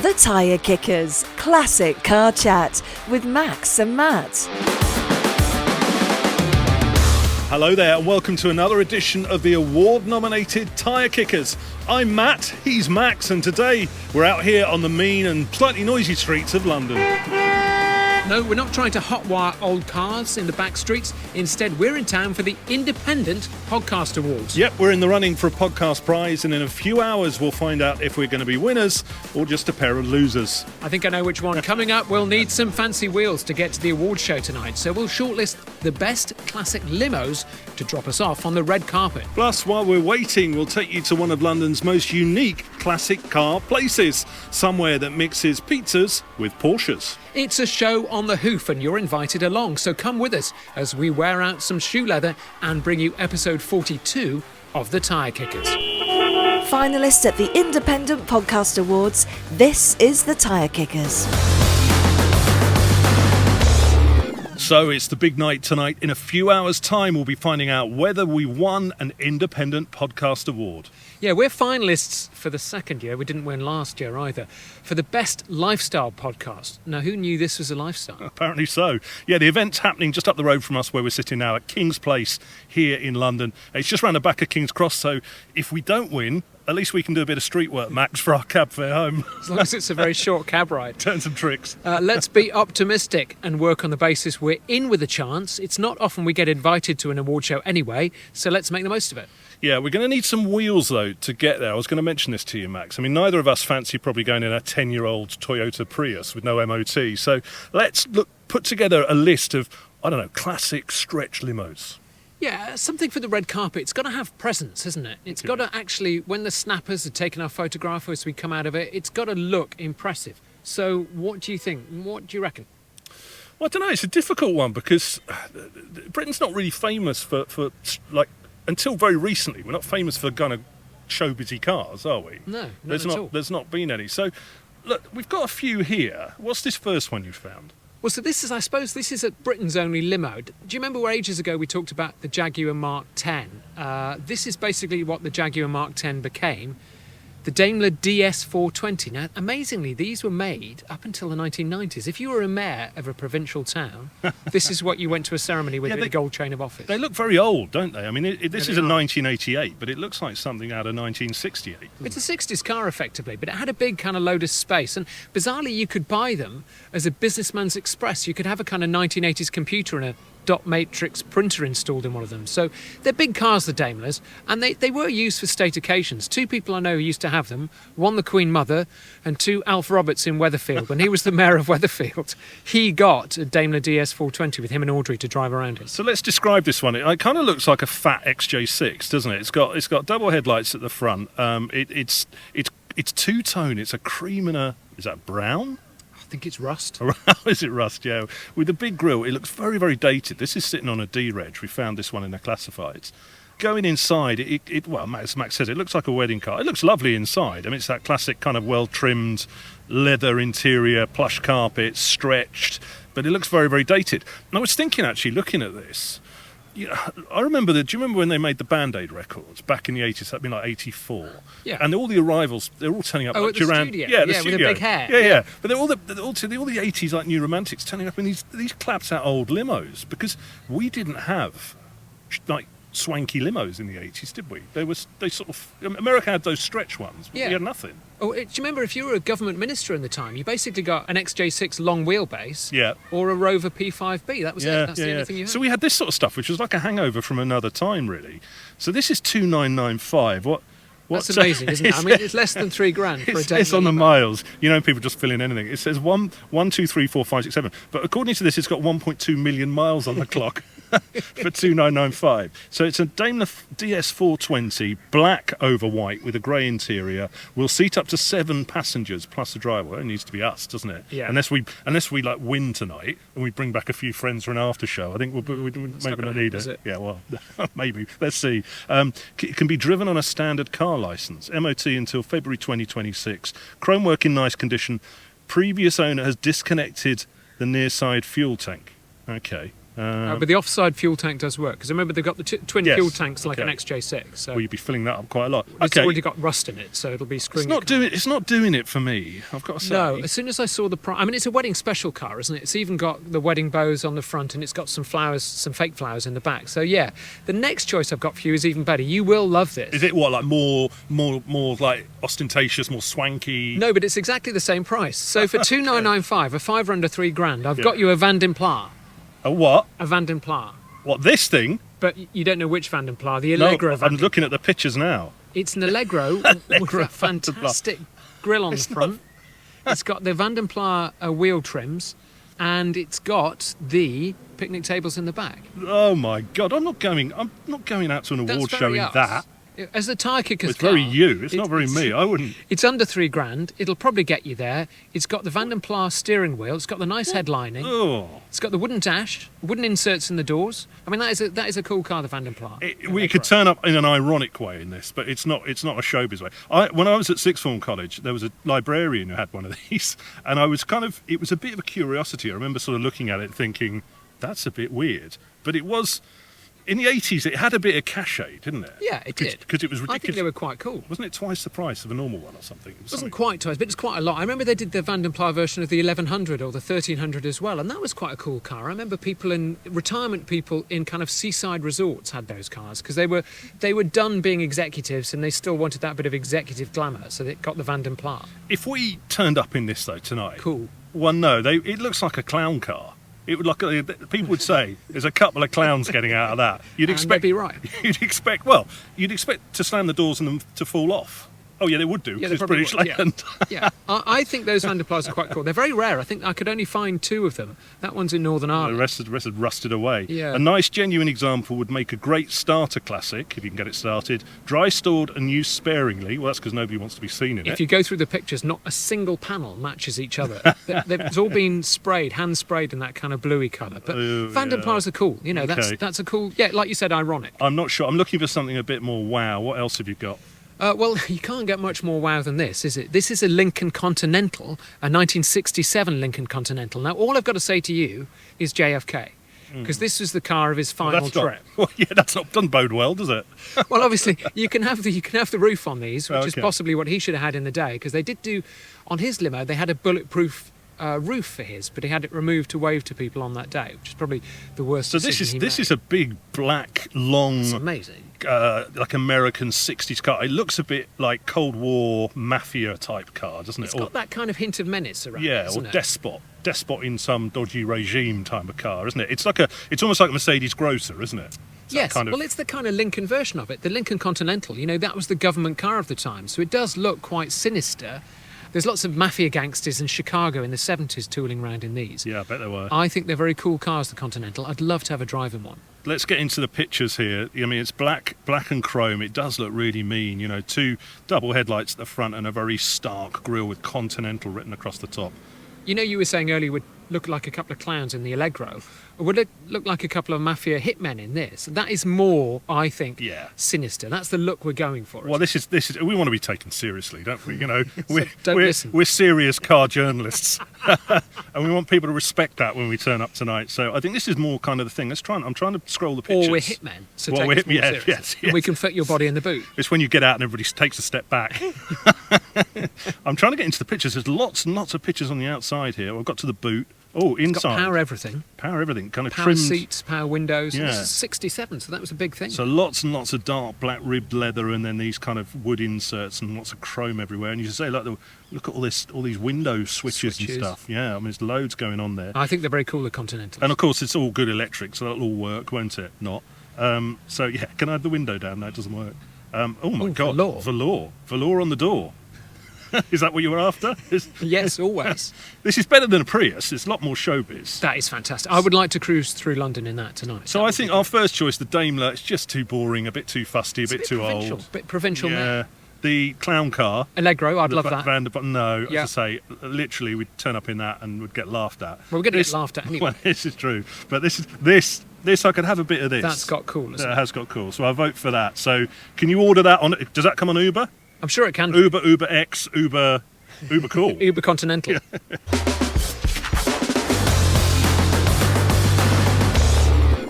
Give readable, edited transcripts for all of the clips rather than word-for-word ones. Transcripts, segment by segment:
The Tyre Kickers, classic car chat with Max and Matt. Hello there and welcome to another edition of the award-nominated Tyre Kickers. I'm Matt, he's Max, and today we're out here on the mean and slightly noisy streets of London. No, we're not trying to hotwire old cars in the back streets. Instead, we're in town for the Independent Podcast Awards. Yep, we're in the running for a podcast prize, and in a few hours we'll find out if we're going to be winners or just a pair of losers. I think I know which one. Coming up, we'll need some fancy wheels to get to the award show tonight, so we'll shortlist the best classic limos to drop us off on the red carpet. Plus, while we're waiting, we'll take you to one of London's most unique classic car places, somewhere that mixes pizzas with Porsches. It's a show on the hoof and you're invited along, so come with us as we wear out some shoe leather and bring you episode 42 of The Tyre Kickers. Finalist at the Independent Podcast Awards, this is The Tyre Kickers. So it's the big night tonight. In a few hours' time, we'll be finding out whether we won an Independent Podcast Award. Yeah, we're finalists for the second year. We didn't win last year either. For the best lifestyle podcast. Now, who knew this was a lifestyle? Apparently so. Yeah, the event's happening just up the road from us where we're sitting now at King's Place here in London. It's just round the back of King's Cross, so if we don't win, at least we can do a bit of street work, Max, for our cab fare home. As long as it's a very short cab ride. Turn some tricks. Let's be optimistic and work on the basis we're in with a chance. It's not often we get invited to an award show anyway, so let's make the most of it. Yeah, we're going to need some wheels, though, to get there. I was going to mention this to you, Max. I mean, neither of us fancy probably going in a 10-year-old Toyota Prius with no MOT. So let's put together a list of, I don't know, classic stretch limos. Yeah, something for the red carpet. It's got to have presence, isn't it? It's got to actually, when the snappers are taking our photograph as we come out of it, it's got to look impressive. So what do you think? What do you reckon? Well, I don't know. It's a difficult one because Britain's not really famous for like, until very recently, we're not famous for kind of show busy cars, are we? No, not at all. There's not been any. So, look, we've got a few here. What's this first one you found? Well, so this is, I suppose, this is Britain's only limo. Do you remember where ages ago we talked about the Jaguar Mark X? This is basically what the Jaguar Mark X became. The Daimler DS420. Now, amazingly, these were made up until the 1990s. If you were a mayor of a provincial town, this is what you went to a ceremony with in a gold chain of office. They look very old, don't they? I mean, this is a 1988, but it looks like something out of 1968. It's a 60s car, effectively, but it had a big kind of load of space. And bizarrely, you could buy them as a businessman's express. You could have a kind of 1980s computer and a dot matrix printer installed in one of them. So they're big cars, the Daimlers, and they were used for state occasions. Two people I know who used to have them, one the Queen Mother and two Alf Roberts in Weatherfield. When he was the mayor of Weatherfield, he got a Daimler DS420 with him and Audrey to drive around in. So let's describe this one. It kind of looks like a fat XJ6, doesn't it? It's got double headlights at the front. It's two-tone. It's a cream and a, is that brown? I think it's rust. Is it rust? Yeah. With the big grille, it looks very, very dated. This is sitting on a D-Reg. We found this one in the classifieds. Going inside, well, Max says it looks like a wedding car. It looks lovely inside. I mean, it's that classic kind of well-trimmed leather interior, plush carpet, stretched, but it looks very, very dated. And I was thinking, actually, looking at this, you know, I remember do you remember when they made the Band-Aid records back in the 80s? That'd been like 84. Yeah. And all the arrivals, they're all turning up like at the Duran. studio. Yeah, the with studio. a big hair. Yeah. But they're all the 80s like new romantics turning up in these clapped out old limos because we didn't have like swanky limos in the 80s, did we? America had those stretch ones, but we had nothing. Oh, do you remember if you were a government minister in the time, you basically got an XJ6 long wheelbase or a Rover P5B. That was it. That's the only thing you had. So we had this sort of stuff, which was like a hangover from another time, really. So this is 2995. That's amazing, isn't it? I mean, it's less than $3,000 for a day. It's on the miles. You know, people just fill in anything. It says 1, 2, 3, 4, 5, 6, 7. But according to this, it's got 1.2 million miles on the clock for 2995. So it's a Daimler DS420, black over white with a grey interior. Will seat up to 7 passengers plus a driver. Well, it needs to be us, doesn't it? Yeah. Unless we like win tonight and we bring back a few friends for an after show. I think we're maybe not need it. Yeah, well, maybe. Let's see. It can be driven on a standard car licence. MOT until February 2026. Chromework in nice condition. Previous owner has disconnected the near side fuel tank. Okay. But the offside fuel tank does work, because remember they've got the twin Yes, fuel tanks like okay. an XJ6. So Well, you'd be filling that up quite a lot. it's already got rust in it, so it'll be screwing. It's not doing it for me, I've got to say. No, as soon as I saw the price, I mean, it's a wedding special car, isn't it? It's even got the wedding bows on the front, and it's got some flowers, some fake flowers in the back. So yeah, the next choice I've got for you is even better. You will love this. Is it what, like more like ostentatious, more swanky? No, but it's exactly the same price. So for 2,995, a fiver under £3,000, I've got you a Van den Pla. A what? A Van den Pla. What, this thing? But you don't know which Van den Pla, the No, Allegro Van I'm den looking at the pictures now. It's an Allegro with Allegro that Van den Pla. fantastic grille on the front. It's got the Van den Pla wheel trims, and it's got the picnic tables in the back. Oh my God! I'm not going out to an That's award very show in us. that. As the tyre kicker's It's very car, you. It's not very me. I wouldn't. It's under £3,000. It'll probably get you there. It's got the Van den Pla steering wheel. It's got the nice headlining. Oh. It's got the wooden dash, wooden inserts in the doors. I mean, that is a cool car, the Van den Pla. We could turn up in an ironic way in this, but it's not a showbiz way. When I was at sixth form college, there was a librarian who had one of these, and it was a bit of a curiosity. I remember sort of looking at it thinking, that's a bit weird. But it was, in the 80s, it had a bit of cachet, didn't it? Yeah, it did. Because it was ridiculous. I think they were quite cool. Wasn't it twice the price of a normal one or something? It Wasn't quite twice, but it's quite a lot. I remember they did the Van den Pla version of the 1100 or the 1300 as well, and that was quite a cool car. I remember retirement people in kind of seaside resorts had those cars, because they were done being executives and they still wanted that bit of executive glamour, so they got the Van den Pla. If we turned up in this though tonight, Cool. Well, no, it looks like a clown car. It would people would say there's a couple of clowns getting out of that. You'd expect. They'd be right. You'd expect to slam the doors and them to fall off. Oh yeah, they would do. Yeah, because they it's probably British would, land. Yeah. I think those Van den Plas are quite cool. They're very rare. I think I could only find 2 of them. That one's in Northern The Ireland. rest had rusted away. Yeah. A nice, genuine example would make a great starter classic, if you can get it started. Dry stored and used sparingly. Well, that's because nobody wants to be seen in If it. you go through the pictures, not a single panel matches each other. It's all been hand sprayed in that kind of bluey colour. But Oh, Van den yeah. Plas are cool. You know, Okay. that's a cool. Yeah, like you said, ironic. I'm not sure. I'm looking for something a bit more wow. What else have you got? Well, you can't get much more wow than this, is it? This is a Lincoln Continental, a 1967 Lincoln Continental. Now, all I've got to say to you is JFK, because this was the car of his final trip. Well, yeah, that's not done bode well, does it? Well, obviously, you can have the roof on these, which is Okay. possibly what he should have had in the day, because they did do, on his limo, they had a bulletproof roof for his, but he had it removed to wave to people on that day, which is probably the worst So decision this he is made. a big black long. It's amazing. Like American 60s car. It looks a bit like Cold War mafia type car, doesn't it? It's got that kind of hint of menace around it, yeah, or isn't it? despot in some dodgy regime type of car, isn't it? It's almost like a Mercedes Grosser, isn't it? It's that Yes, kind of- well, it's the kind of Lincoln version of it. The Lincoln Continental, you know, that was the government car of the time, so it does look quite sinister. There's lots of mafia gangsters in Chicago in the 70s tooling around in these. Yeah, I bet there were. I think they're very cool cars, the Continental. I'd love to have a drive in one. Let's get into the pictures here. I mean, it's black and chrome. It does look really mean, you know, 2 double headlights at the front and a very stark grille with Continental written across the top. You know, you were saying earlier would look like a couple of clowns in the Allegro. Would it look like a couple of mafia hitmen in this? That is more, I think, Yeah. sinister. That's the look we're going for. Well, this is. We want to be taken seriously, don't we? You know, don't listen. we're serious car journalists, and we want people to respect that when we turn up tonight. So I think this is more kind of the thing. I'm trying to scroll the pictures. Or we're hitmen, so Well, take we're us more hit- yeah, seriously. yes, And we yes. can fit your body in the boot. It's when you get out and everybody takes a step back. I'm trying to get into the pictures. There's lots and lots of pictures on the outside here. I've got to the boot. Oh, It's got inside. power everything. Power everything. Kind of Power trimmed. seats, power windows. Yeah. This is 67, so that was a big thing. So lots and lots of dark black ribbed leather, and then these kind of wood inserts and lots of chrome everywhere. And you say, look at all these window switches and Switches. stuff. Yeah, I mean, there's loads going on there. I think they're very cool, the Continentals. And of course, it's all good electric, so that'll all work, won't it? Not. So yeah, can I have the window down? No, it doesn't work. Oh my Ooh, God, velour on the door. Is that what you were after? Yes, always. This is better than a Prius. It's a lot more showbiz. That is fantastic. I would like to cruise through London in that tonight. So I think our first choice, the Daimler, it's just too boring, a bit too fusty, a bit too provincial, old. bit provincial. Yeah. The clown car. Allegro, I'd the love that. No, Yeah. as I say, literally we'd turn up in that and would get laughed at. Well, we're going to get laughed at anyway. Well, this is true. But this I could have a bit of this. That's got cool, isn't That it? has got cool. So I vote for that. So can you order that on? Does that come on Uber? I'm sure it can do. Uber X, Uber cool. Uber Continental.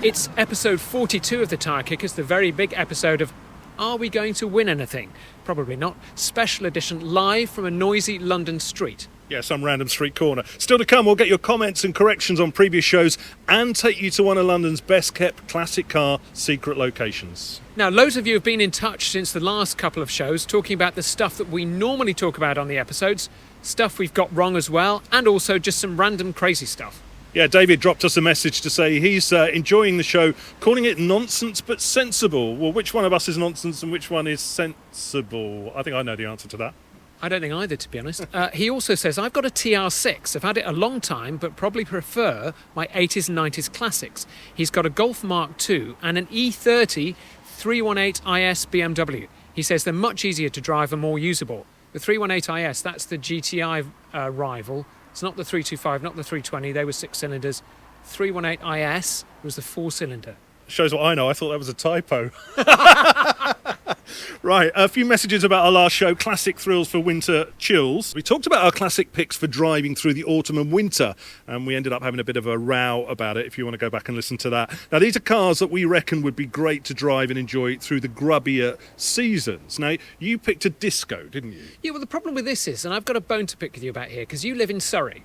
It's episode 42 of the Tyre Kickers, the very big episode of Are We Going to Win Anything? Probably not. Special edition, live from a noisy London street. Yeah, some random street corner. Still to come, we'll get your comments and corrections on previous shows and take you to one of London's best-kept classic car secret locations. Now, loads of you have been in touch since the last couple of shows talking about the stuff that we normally talk about on the episodes, stuff we've got wrong as well, and also just some random crazy stuff. Yeah, David dropped us a message to say he's enjoying the show, calling it nonsense but sensible. Well, which one of us is nonsense and which one is sensible? I think I know the answer to that. I don't think either, to be honest. He also says, I've got a TR6. I've had it a long time, but probably prefer my 80s and 90s classics. He's got a Golf Mark II and an E30 318 IS BMW. He says they're much easier to drive and more usable. The 318 IS, that's the GTI rival. It's not the 325, not the 320. They were 6 cylinders. 318 IS was the 4-cylinder. Shows what I know. I thought that was a typo. Right, a few messages about our last show, Classic Thrills for Winter Chills. We talked about our classic picks for driving through the autumn and winter, and we ended up having a bit of a row about it, if you want to go back and listen to that. Now, these are cars that we reckon would be great to drive and enjoy through the grubbier seasons. Now, you picked a Disco, didn't you? Yeah, well, the problem with this is, and I've got a bone to pick with you about here, because you live in Surrey.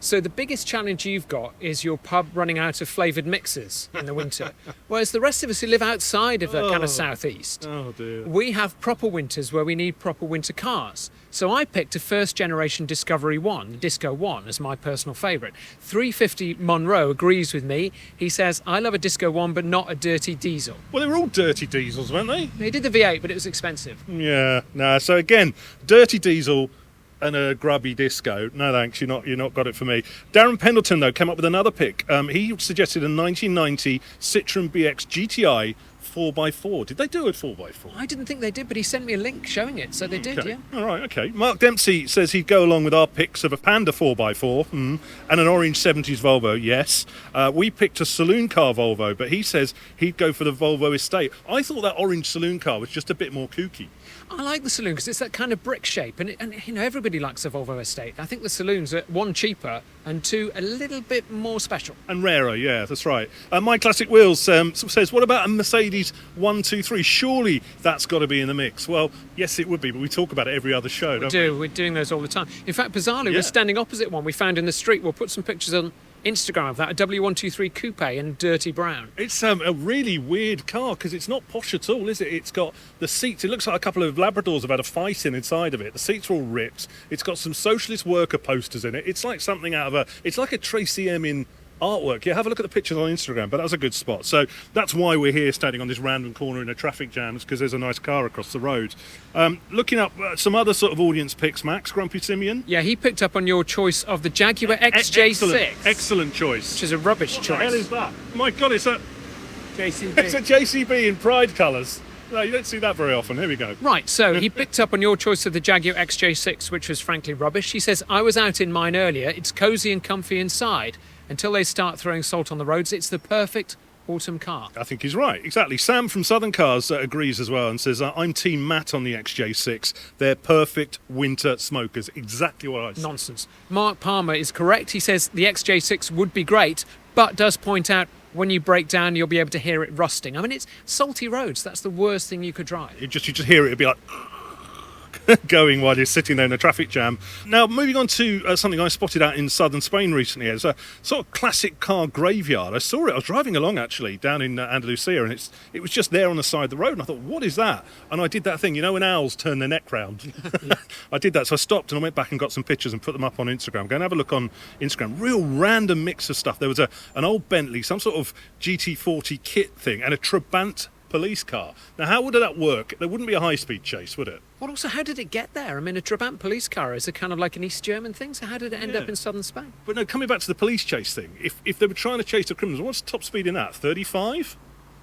So the biggest challenge you've got is your pub running out of flavoured mixers in the winter. Whereas the rest of us who live outside of the kind of southeast, Oh, dear. we have proper winters where we need proper winter cars. So I picked a first generation Discovery 1, the Disco 1, as my personal favourite. 350 Monroe agrees with me. He says, I love a Disco 1, but not a dirty diesel. Well, they were all dirty diesels, weren't they? They did the V8, but it was expensive. Yeah, no. So again, dirty diesel and a grubby Disco. No thanks, you're not got it for me. Darren Pendleton though came up with another pick. He suggested a 1990 Citroen BX GTI 4x4. Did they do a 4x4? I didn't think they did, but he sent me a link showing it, so they did, Okay. yeah. All right, okay. Mark Dempsey says he'd go along with our picks of a Panda 4x4 and an orange 70s Volvo, yes. We picked a saloon car Volvo, but he says he'd go for the Volvo Estate. I thought that orange saloon car was just a bit more kooky. I like the saloon because it's that kind of brick shape, and you know, everybody likes a Volvo Estate. I think the saloons are, 1, cheaper, and 2, a little bit more special. And rarer, yeah, that's right. My Classic Wheels says, what about a Mercedes 123? Surely that's got to be in the mix. Well, yes, it would be, but we talk about it every other show, don't we? We're doing those all the time. In fact, bizarrely, Yeah. we're standing opposite one we found in the street. We'll put some pictures on Instagram of that, a W123 Coupe in dirty brown. It's a really weird car because it's not posh at all, is it? It's got the seats. It looks like a couple of Labradors have had a fight inside of it. The seats are all ripped. It's got some socialist worker posters in it. It's like something out of it's like a Tracy Emin artwork. Yeah, have a look at the pictures on Instagram, but that was a good spot. So that's why we're here standing on this random corner in a traffic jam, because there's a nice car across the road. Looking up some other sort of audience picks, Max, Grumpy Simeon. Yeah, he picked up on your choice of the Jaguar XJ6. Excellent choice. Which is a rubbish What the hell choice. is that? My God, it's a JCB. JCB in Pride colours. No, you don't see that very often. Here we go. Right, so he picked up on your choice of the Jaguar XJ6, which was frankly rubbish. He says, I was out in mine earlier. It's cosy and comfy inside. Until they start throwing salt on the roads, it's the perfect autumn car. I think he's right, exactly. Sam from Southern Cars agrees as well and says, I'm Team Matt on the XJ6. They're perfect winter smokers. Exactly what I said. Nonsense. Mark Palmer is correct. He says the XJ6 would be great, but does point out when you break down, you'll be able to hear it rusting. I mean, it's salty roads. That's the worst thing you could drive. You just hear it, it'd be like going while you're sitting there in a traffic jam. Now, moving on to something I spotted out in southern Spain recently. It's a sort of classic car graveyard. I saw it. I was driving along, actually, down in Andalusia, and it was just there on the side of the road, and I thought, what is that? And I did that thing, you know, when owls turn their neck round? I did that, so I stopped and I went back and got some pictures and put them up on Instagram. Go and have a look on Instagram. Real random mix of stuff. There was an old Bentley, some sort of GT40 kit thing, and a Trabant police car. Now, how would that work? There wouldn't be a high-speed chase, would it? Well, also, how did it get there? I mean, a Trabant police car is a kind of like an East German thing, so how did it end up in southern Spain? But no, coming back to the police chase thing, if they were trying to chase the criminals, what's top speed in that? 35?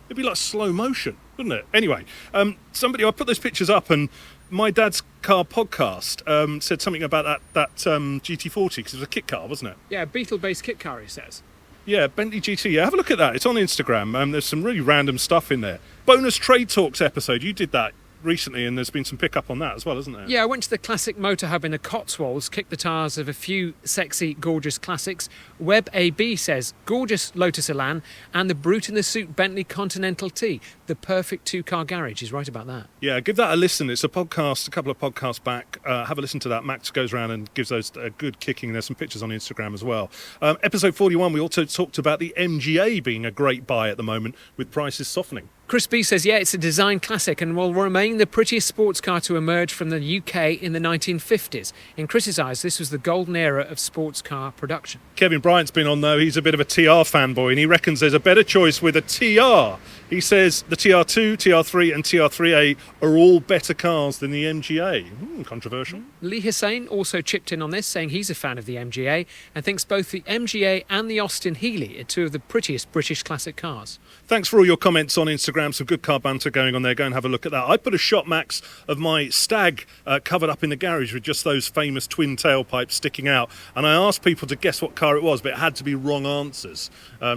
It'd be like slow motion, wouldn't it? Anyway, I put those pictures up, and my dad's car podcast said something about that GT40, because it was a kit car, wasn't it? Yeah, a Beetle-based kit car, he says. Yeah, Bentley GT. Yeah, have a look at that. It's on Instagram. There's some really random stuff in there. Bonus Trade Talks episode. You did that recently, and there's been some pickup on that as well, hasn't there? Yeah, I went to the Classic Motor Hub in the Cotswolds, kicked the tyres of a few sexy, gorgeous classics. Web AB says, gorgeous Lotus Elan and the Brute in the Suit Bentley Continental T. The perfect two-car garage. He's right about that. Yeah, give that a listen. It's a podcast, a couple of podcasts back. Have a listen to that. Max goes around and gives those a good kicking. There's some pictures on Instagram as well. Episode 41, we also talked about the MGA being a great buy at the moment with prices softening. Chris B says, yeah, it's a design classic and will remain the prettiest sports car to emerge from the UK in the 1950s. In Chris's eyes, this was the golden era of sports car production. Kevin Bryant's been on, though. He's a bit of a TR fanboy, and he reckons there's a better choice with a TR. He says the TR2, TR3 and TR3A are all better cars than the MGA. Controversial. Lee Hussein also chipped in on this, saying he's a fan of the MGA and thinks both the MGA and the Austin Healey are two of the prettiest British classic cars. Thanks for all your comments on Instagram. Some good car banter going on there. Go and have a look at that. I put a shot, Max, of my Stag covered up in the garage with just those famous twin tailpipes sticking out. And I asked people to guess what car it was, but it had to be wrong answers.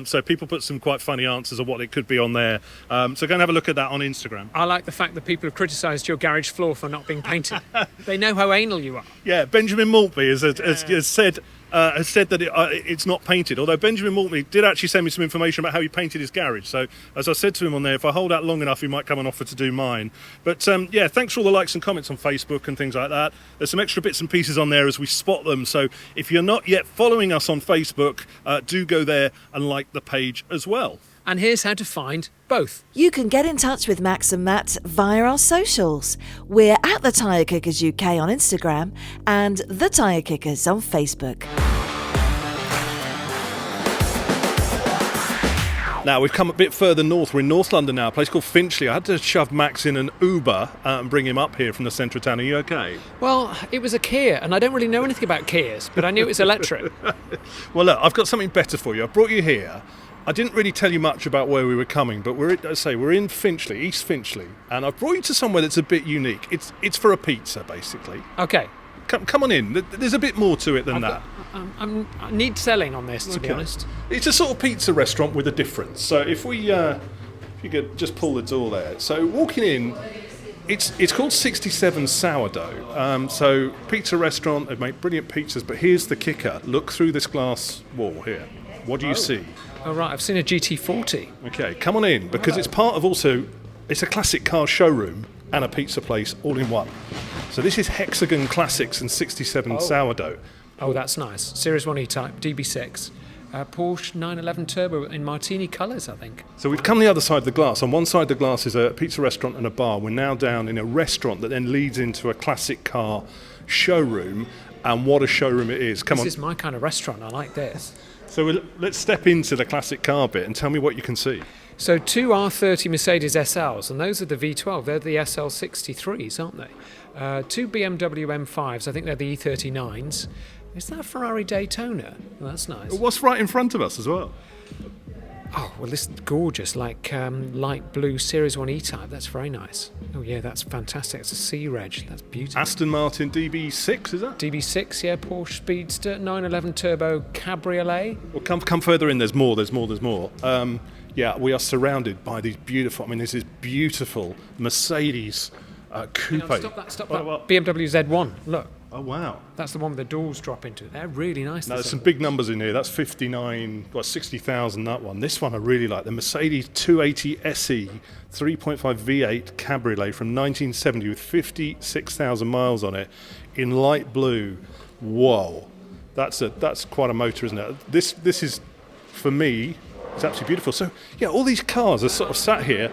So people put some quite funny answers of what it could be on there. So go and have a look at that on Instagram. I like the fact that people have criticised your garage floor for not being painted. They know how anal you are. Yeah, Benjamin Maltby has said that it's not painted, although Benjamin Maltby did actually send me some information about how he painted his garage. So, as I said to him on there, if I hold out long enough, he might come and offer to do mine. But, yeah, thanks for all the likes and comments on Facebook and things like that. There's some extra bits and pieces on there as we spot them. So, if you're not yet following us on Facebook, do go there and like the page as well. And here's how to find both. You can get in touch with Max and Matt via our socials. We're at The Tyre Kickers UK on Instagram and The Tyre Kickers on Facebook. Now, we've come a bit further north. We're in North London now, a place called Finchley. I had to shove Max in an Uber and bring him up here from the centre of town. Are you okay? Well, it was a Kia, and I don't really know anything about Kias, but I knew it was electric. Well, look, I've got something better for you. I brought you here. I didn't really tell you much about where we were coming, but we're in Finchley, East Finchley, and I've brought you to somewhere that's a bit unique. It's for a pizza, basically. Okay. Come on in. There's a bit more to it than that. I need selling on this, to be honest. It's a sort of pizza restaurant with a difference. So if you could just pull the door there. So walking in, it's called 67 Sourdough. So pizza restaurant, they make brilliant pizzas, but here's the kicker. Look through this glass wall here. What do you see? Oh, right, I've seen a GT40. Okay, come on in, because it's part of it's a classic car showroom and a pizza place all in one. So this is Hexagon Classics and 67 Sourdough. Oh, that's nice. Series 1 E-Type, DB6. Porsche 911 Turbo in martini colours, I think. So we've come the other side of the glass. On one side of the glass is a pizza restaurant and a bar. We're now down in a restaurant that then leads into a classic car showroom. And what a showroom it is. This is my kind of restaurant. I like this. So let's step into the classic car bit and tell me what you can see. So two R30 Mercedes SLs, and those are the V12. They're the SL63s, aren't they? Two BMW M5s. I think they're the E39s. Is that a Ferrari Daytona? Well, that's nice. What's right in front of us as well? Oh, well, this is gorgeous, like light blue Series 1 E-Type. That's very nice. Oh, yeah, that's fantastic. It's a C-Reg. That's beautiful. Aston Martin DB6, is that? DB6, yeah, Porsche Speedster, 911 Turbo Cabriolet. Well, come further in. There's more. Yeah, we are surrounded by these beautiful, this is beautiful Mercedes coupe. Stop that. What? BMW Z1, look. Oh, wow. That's the one with the doors drop into it. They're really nice. Now, there's some big numbers in here. That's 60,000, that one. This one I really like. The Mercedes 280 SE 3.5 V8 Cabriolet from 1970 with 56,000 miles on it in light blue. Whoa. That's quite a motor, isn't it? This is, for me, it's absolutely beautiful. So, yeah, all these cars are sort of sat here.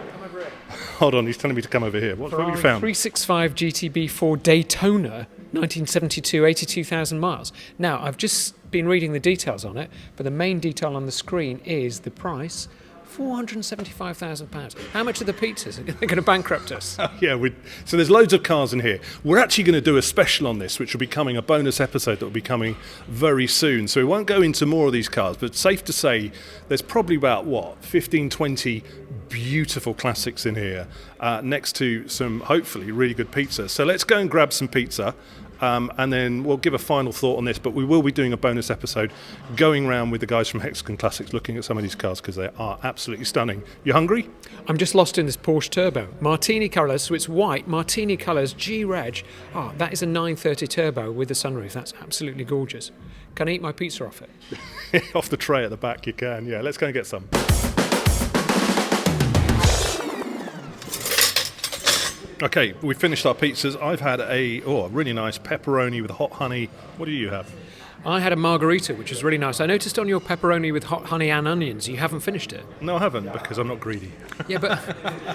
Hold on, he's telling me to come over here. What have you found? 365 GTB4 Daytona, 1972, 82,000 miles. Now, I've just been reading the details on it, but the main detail on the screen is the price, £475,000. How much are the pizzas? They're going to bankrupt us. Yeah, so there's loads of cars in here. We're actually going to do a special on this, which will be coming, a bonus episode that will be coming very soon. So we won't go into more of these cars, but safe to say there's probably about, 15, 20 beautiful classics in here, next to some, hopefully, really good pizza. So let's go and grab some pizza, and then we'll give a final thought on this, but we will be doing a bonus episode going round with the guys from Hexagon Classics looking at some of these cars because they are absolutely stunning. You hungry? I'm just lost in this Porsche Turbo. Martini colours, so it's white, Martini colours, G-Reg. Oh, that is a 930 Turbo with a sunroof. That's absolutely gorgeous. Can I eat my pizza off it? Off the tray at the back you can. Yeah, let's go and get some. Okay, we finished our pizzas. I've had a really nice pepperoni with hot honey. What do you have? I had a margarita, which was really nice. I noticed on your pepperoni with hot honey and onions, you haven't finished it. No, I haven't, because I'm not greedy. Yeah, but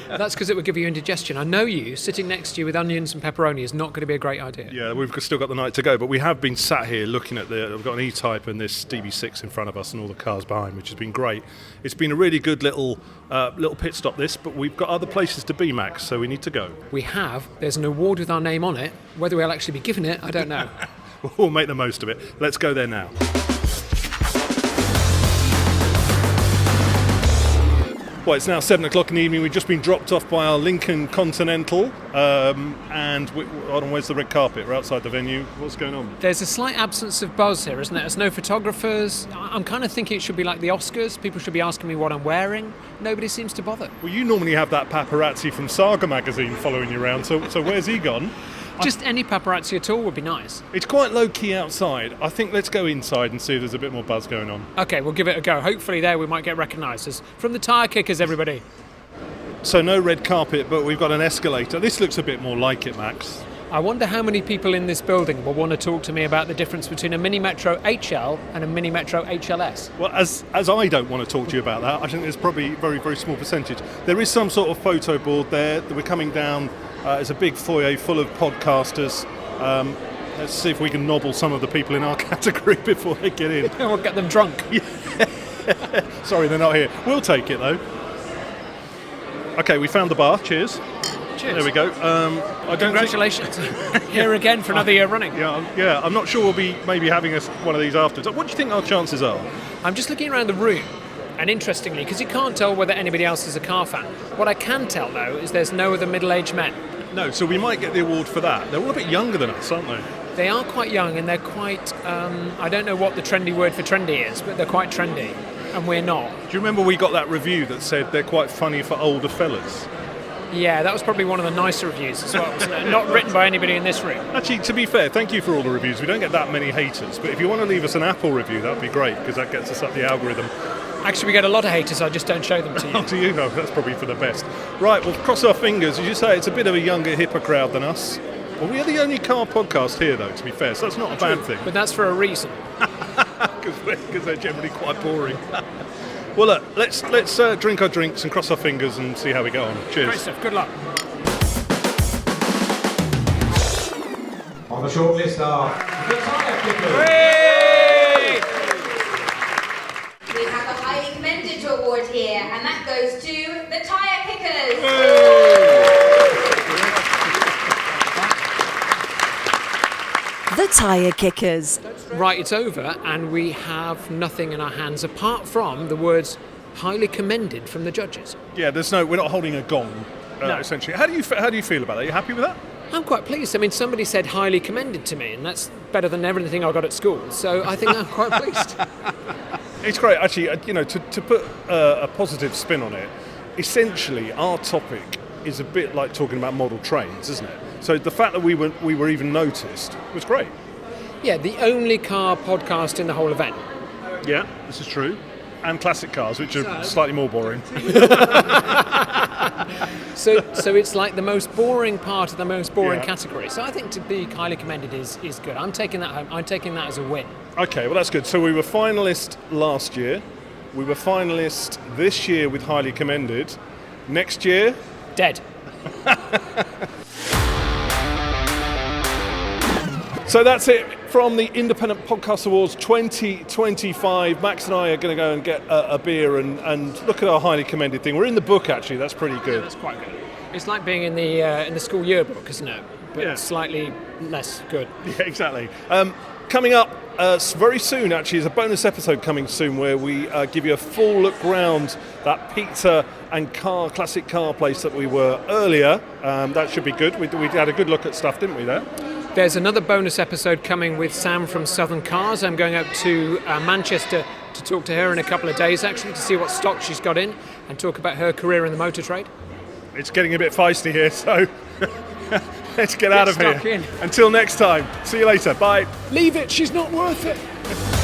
that's because it would give you indigestion. I know you, sitting next to you with onions and pepperoni is not going to be a great idea. Yeah, we've still got the night to go, but we have been sat here looking at we've got an E-Type and this DB6 in front of us and all the cars behind, which has been great. It's been a really good little pit stop this, but we've got other places to be, Max, so we need to go. We have. There's an award with our name on it. Whether we'll actually be given it, I don't know. We'll make the most of it. Let's go there now. Well, it's now 7 o'clock in the evening. We've just been dropped off by our Lincoln Continental, and where's the red carpet? We're outside the venue. What's going on? There's a slight absence of buzz here, isn't there? There's no photographers. I'm kind of thinking it should be like the Oscars. People should be asking me what I'm wearing. Nobody seems to bother. Well, you normally have that paparazzi from Saga magazine following you around, so where's he gone? Just any paparazzi at all would be nice. It's quite low-key outside. I think let's go inside and see if there's a bit more buzz going on. OK, we'll give it a go. Hopefully there we might get recognised as from the Tyre Kickers, everybody. So no red carpet, but we've got an escalator. This looks a bit more like it, Max. I wonder how many people in this building will want to talk to me about the difference between a Mini Metro HL and a Mini Metro HLS. Well, as I don't want to talk to you about that, I think there's probably a very, very small percentage. There is some sort of photo board there that we're coming down. There's a big foyer full of podcasters. Let's see if we can nobble some of the people in our category before they get in. We'll get them drunk. Sorry, they're not here. We'll take it, though. OK, we found the bar. Cheers. Cheers. There we go. Congratulations. Here again for another year running. Yeah. I'm not sure we'll be maybe having one of these afterwards. What do you think our chances are? I'm just looking around the room. And interestingly, because you can't tell whether anybody else is a car fan, what I can tell, though, is there's no other middle-aged men. No, so we might get the award for that. They're all a bit younger than us, aren't they? They are quite young, and they're quite, I don't know what the trendy word for trendy is, but they're quite trendy, and we're not. Do you remember we got that review that said they're quite funny for older fellas? Yeah, that was probably one of the nicer reviews as well, wasn't it? Not written by anybody in this room. Actually, to be fair, thank you for all the reviews. We don't get that many haters, but if you want to leave us an Apple review, that would be great, because that gets us up the algorithm. Actually, we get a lot of haters, I just don't show them to you. Oh, to you? No, that's probably for the best. Right, well, cross our fingers. As you say, it's a bit of a younger, hipper crowd than us. Well, we are the only car podcast here, though, to be fair, so that's not a bad thing. But that's for a reason. Because they're generally quite boring. Well, look, let's drink our drinks and cross our fingers and see how we go on. Cheers. Great stuff, good luck. On the shortlist are the Tyre Kickers. We have a highly commended award here, and that goes to the Tyre Kickers. The Tyre Kickers. Right, it's over, and we have nothing in our hands apart from the words highly commended from the judges. Yeah, we're not holding a gong, No. essentially. How do you feel about that? Are you happy with that? I'm quite pleased. I mean, somebody said highly commended to me, and that's better than everything I got at school, so I think I'm quite pleased. It's great, actually. To put a positive spin on it, essentially our topic is a bit like talking about model trains, isn't it? So the fact that we were even noticed was great. Yeah, the only car podcast in the whole event. Yeah, this is true. And classic cars, which are slightly more boring. So it's like the most boring part of the most boring category. So I think to be highly commended is good. I'm taking that home. I'm taking that as a win. Okay, well that's good. So we were finalist last year. We were finalist this year with highly commended. Next year, Dead. So that's it from the Independent Podcast Awards 2025. Max and I are going to go and get a beer and look at our highly commended thing. We're in the book, actually. That's pretty good. Yeah, that's quite good. It's like being in the school yearbook, isn't it? But slightly less good. Yeah, exactly. Coming up very soon, actually, is a bonus episode coming soon where we give you a full look round that pizza and classic car place that we were earlier. That should be good. We had a good look at stuff, didn't we, there? There's another bonus episode coming with Sam from Southern Cars. I'm going out to Manchester to talk to her in a couple of days, actually, to see what stock she's got in and talk about her career in the motor trade. It's getting a bit feisty here, so let's get out of here. stuck in. Until next time, see you later. Bye. Leave it, she's not worth it.